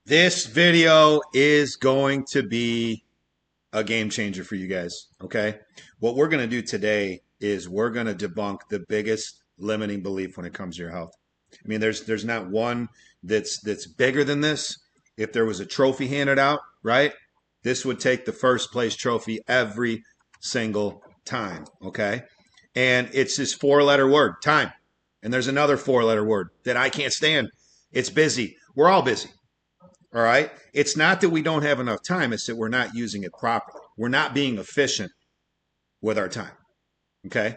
This video is going to be a game changer for you guys. Okay. What we're going to do today is we're going to debunk the biggest limiting belief when it comes to your health. I mean, there's not one that's bigger than this. If there was a trophy handed out, right? This would take the first place trophy every single time. Okay. And it's this 4-letter word, time. And there's another 4-letter word that I can't stand. It's busy. We're all busy. All right. It's not that we don't have enough time, it's that we're not using it properly. We're not being efficient with our time. Okay.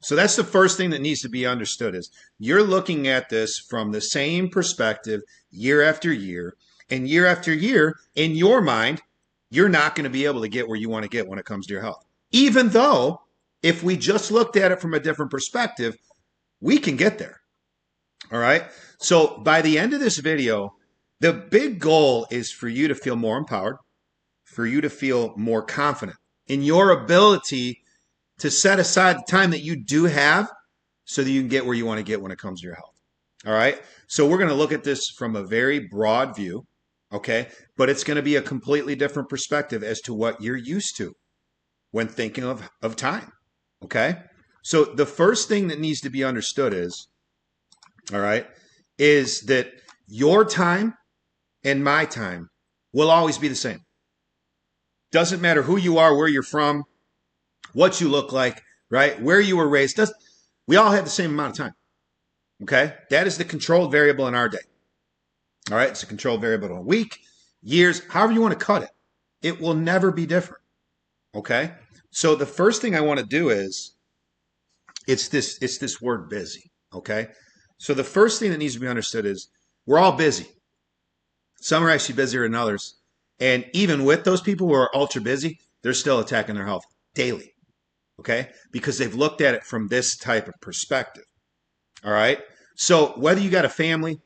So that's the first thing that needs to be understood is you're looking at this from the same perspective year after year, and year after year, in your mind, you're not going to be able to get where you want to get when it comes to your health. Even though if we just looked at it from a different perspective, we can get there. All right. So by the end of this video, the big goal is for you to feel more empowered, for you to feel more confident in your ability to set aside the time that you do have so that you can get where you want to get when it comes to your health. All right. So we're going to look at this from a very broad view. Okay. But it's going to be a completely different perspective as to what you're used to when thinking of time. Okay. So the first thing that needs to be understood is, all right, is that your time and my time will always be the same. Doesn't matter who you are, where you're from, what you look like, right? Where you were raised. We all have the same amount of time. Okay? That is the controlled variable in our day. All right? It's a controlled variable in a week, years, however you want to cut it. It will never be different. Okay? So the first thing I want to do is it's this word busy. Okay? So the first thing that needs to be understood is we're all busy. Some are actually busier than others. And even with those people who are ultra busy, they're still attacking their health daily. Okay? Because they've looked at it from this type of perspective. All right? So whether you got a family,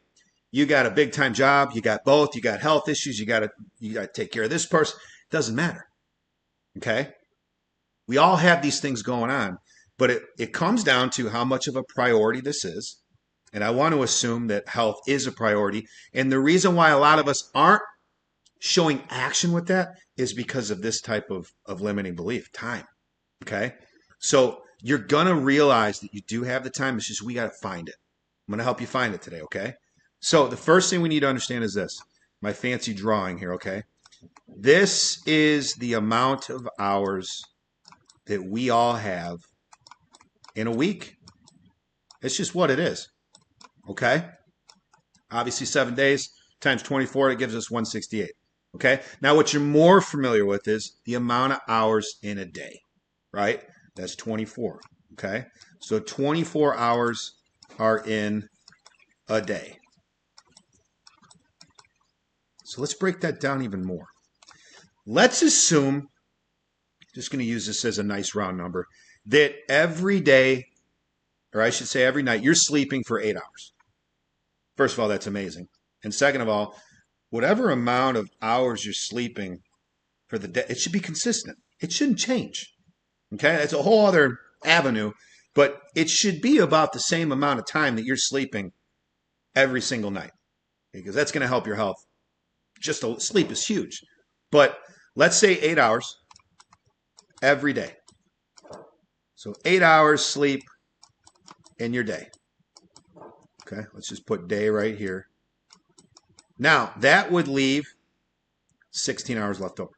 you got a big time job, you got both, you got health issues, you got to take care of this person, it doesn't matter. Okay? We all have these things going on, but it comes down to how much of a priority this is. And I want to assume that health is a priority. And the reason why a lot of us aren't showing action with that is because of this type of limiting belief, time. Okay. So you're going to realize that you do have the time. It's just we got to find it. I'm going to help you find it today. Okay. So the first thing we need to understand is this, my fancy drawing here. Okay. This is the amount of hours that we all have in a week. It's just what it is. Okay. Obviously 7 days times 24, it gives us 168. Okay. Now what you're more familiar with is the amount of hours in a day, right? That's 24. Okay. So 24 hours are in a day. So let's break that down even more. Let's assume, just going to use this as a nice round number, that every day, or I should say every night, you're sleeping for 8 hours. First of all, that's amazing. And second of all, whatever amount of hours you're sleeping for the day, it should be consistent. It shouldn't change. Okay? That's a whole other avenue, but it should be about the same amount of time that you're sleeping every single night, because that's going to help your health. Sleep is huge. But let's say 8 hours every day. So 8 hours sleep in your day. Okay, let's just put day right here. Now, that would leave 16 hours left over.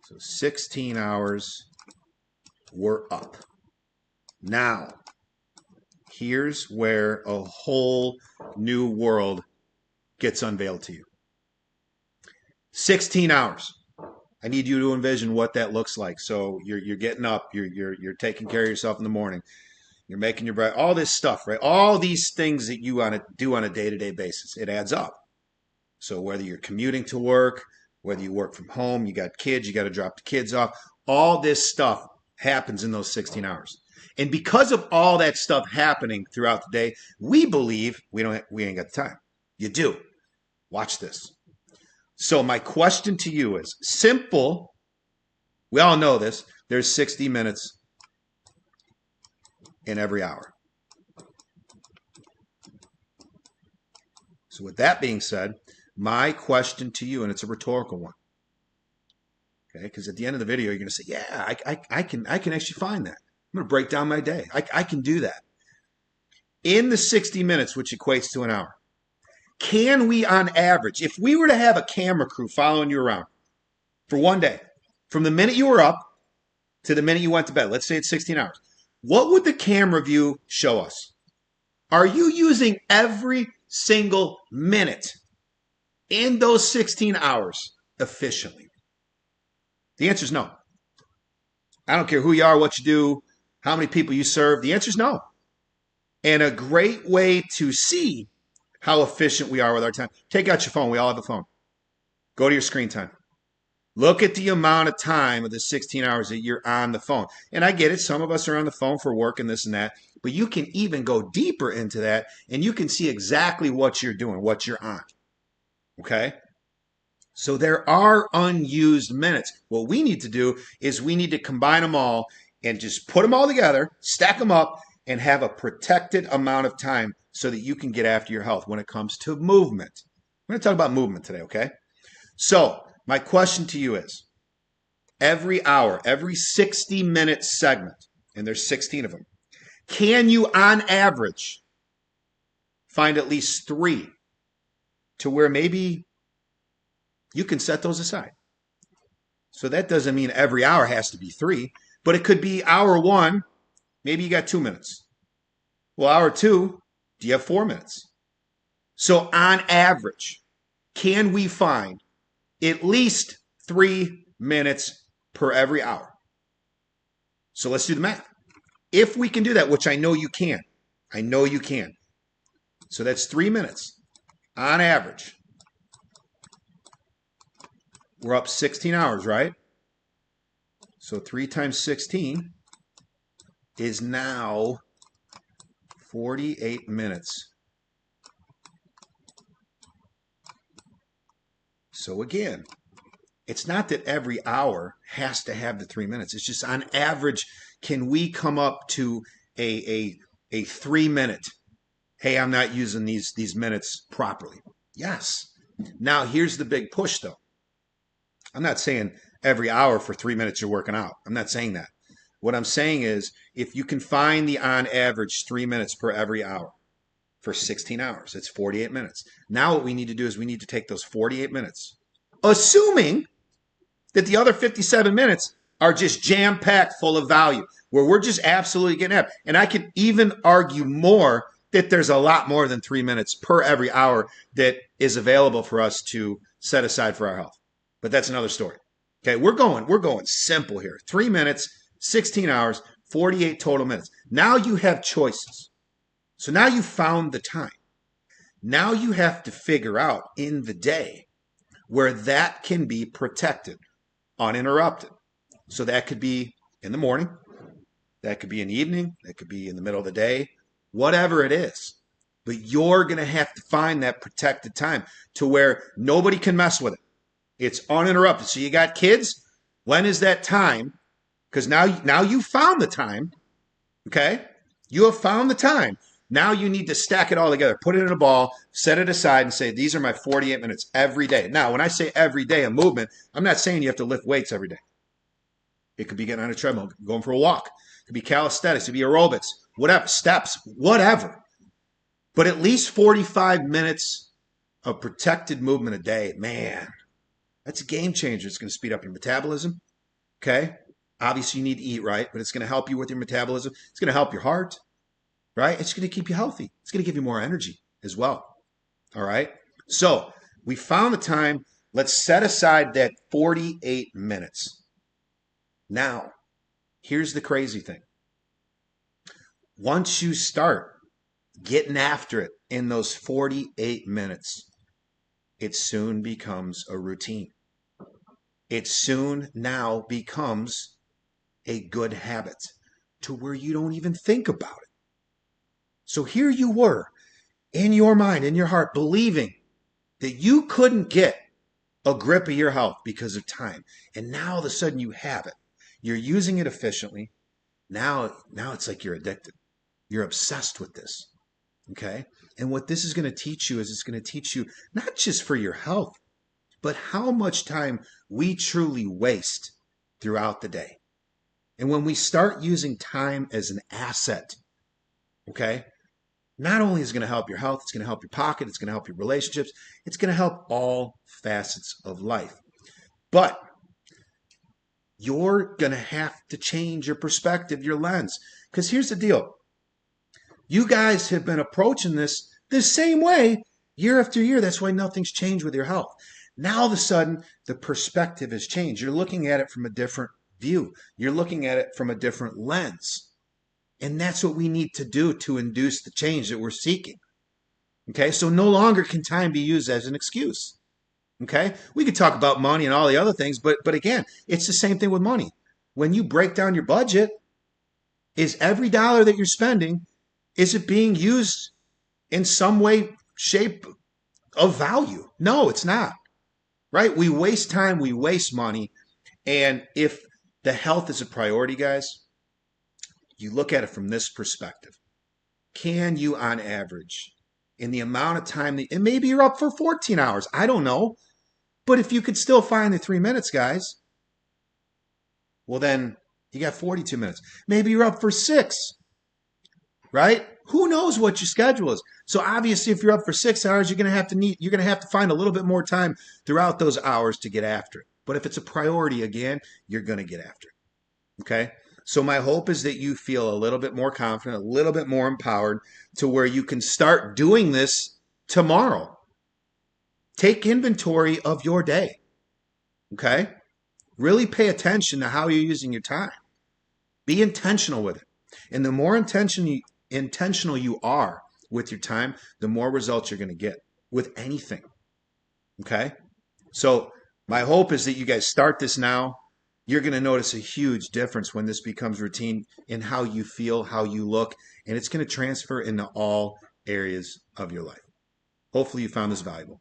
So 16 hours, we're up. Now, here's where a whole new world gets unveiled to you. 16 hours. I need you to envision what that looks like. So you're getting up, you're taking care of yourself in the morning. You're making your bread, all this stuff, right? All these things that you want to do on a day-to-day basis, it adds up. So whether you're commuting to work, whether you work from home, you got kids, you got to drop the kids off, all this stuff happens in those 16 hours. And because of all that stuff happening throughout the day, we believe we ain't got the time. You do. Watch this. So my question to you is simple. We all know this. There's 60 minutes in every hour. So with that being said, My question to you, and it's a rhetorical one, okay? Because at the end of the video, you're going to say, yeah, I can actually find that. I'm going to break down my day. I can do that. In the 60 minutes, which equates to an hour, can we, on average, if we were to have a camera crew following you around for one day, from the minute you were up to the minute you went to bed, let's say it's 16 hours, what would the camera view show us? Are you using every single minute in those 16 hours efficiently? The answer is no. I don't care who you are, what you do, how many people you serve. The answer is no. And a great way to see how efficient we are with our time, take out your phone. We all have a phone. Go to your screen time. Look at the amount of time of the 16 hours that you're on the phone. And I get it. Some of us are on the phone for work and this and that. But you can even go deeper into that and you can see exactly what you're doing, what you're on. Okay? So there are unused minutes. What we need to do is we need to combine them all and just put them all together, stack them up, and have a protected amount of time so that you can get after your health when it comes to movement. We're going to talk about movement today, okay? So my question to you is, every hour, every 60-minute segment, and there's 16 of them, can you, on average, find at least 3 to where maybe you can set those aside? So that doesn't mean every hour has to be 3, but it could be hour 1, maybe you got 2 minutes. Well, hour 2, do you have 4 minutes? So on average, can we find at least 3 minutes per every hour? So let's do the math. If we can do that, which I know you can. So that's 3 minutes on average. We're up 16 hours, right? So 3 times 16 is now 48 minutes. So again, it's not that every hour has to have the 3 minutes. It's just on average, can we come up to a 3 minute? Hey, I'm not using these minutes properly. Yes. Now here's the big push though. I'm not saying every hour for 3 minutes you're working out. I'm not saying that. What I'm saying is if you can find the on average 3 minutes per every hour for 16 hours, it's 48 minutes. Now what we need to do is we need to take those 48 minutes, assuming that the other 57 minutes are just jam-packed full of value, where we're just absolutely getting up. And I could even argue more that there's a lot more than 3 minutes per every hour that is available for us to set aside for our health. But that's another story. Okay, we're going simple here. 3 minutes, 16 hours, 48 total minutes. Now you have choices. So now you found the time. Now you have to figure out in the day where that can be protected, uninterrupted. So that could be in the morning, that could be in the evening, that could be in the middle of the day, whatever it is. But you're going to have to find that protected time to where nobody can mess with it. It's uninterrupted. So you got kids, when is that time? Because now you found the time, okay? You have found the time. Now you need to stack it all together, put it in a ball, set it aside, and say, these are my 48 minutes every day. Now, when I say every day a movement, I'm not saying you have to lift weights every day. It could be getting on a treadmill, going for a walk. It could be calisthenics, it could be aerobics, whatever, steps, whatever. But at least 45 minutes of protected movement a day, man, that's a game changer. It's going to speed up your metabolism, okay? Obviously, you need to eat right, but it's going to help you with your metabolism. It's going to help your heart, right? It's going to keep you healthy. It's going to give you more energy as well, all right? So we found the time. Let's set aside that 48 minutes. Now, here's the crazy thing. Once you start getting after it in those 48 minutes, it soon becomes a routine. It soon now becomes a good habit to where you don't even think about it. So here you were in your mind, in your heart, believing that you couldn't get a grip of your health because of time. And now all of a sudden you have it. You're using it efficiently. Now it's like you're addicted. You're obsessed with this. Okay? And what this is going to teach you is it's going to teach you not just for your health, but how much time we truly waste throughout the day. And when we start using time as an asset, okay, not only is it going to help your health, it's going to help your pocket, it's going to help your relationships, it's going to help all facets of life. But you're going to have to change your perspective, your lens. Because here's the deal. You guys have been approaching this the same way year after year. That's why nothing's changed with your health. Now, all of a sudden, the perspective has changed. You're looking at it from a different view. You're looking at it from a different lens. And that's what we need to do to induce the change that we're seeking. Okay, so no longer can time be used as an excuse. Okay, we could talk about money and all the other things, but again, it's the same thing with money. When you break down your budget, is every dollar that you're spending, is it being used in some way, shape of value? No, it's not. Right? We waste time, we waste money, and if the health is a priority, guys, you look at it from this perspective. Can you, on average, in the amount of time that, and maybe you're up for 14 hours, I don't know, but if you could still find the 3 minutes, guys, well then you got 42 minutes. Maybe you're up for 6, right? Who knows what your schedule is? So obviously, if you're up for 6 hours, you're gonna have to find a little bit more time throughout those hours to get after it. But if it's a priority, again, you're gonna get after it. Okay? So my hope is that you feel a little bit more confident, a little bit more empowered to where you can start doing this tomorrow. Take inventory of your day. Okay? Really pay attention to how you're using your time. Be intentional with it. And the more intentional you are with your time, the more results you're going to get with anything. Okay? So my hope is that you guys start this now. You're going to notice a huge difference when this becomes routine in how you feel, how you look, and it's going to transfer into all areas of your life. Hopefully you found this valuable.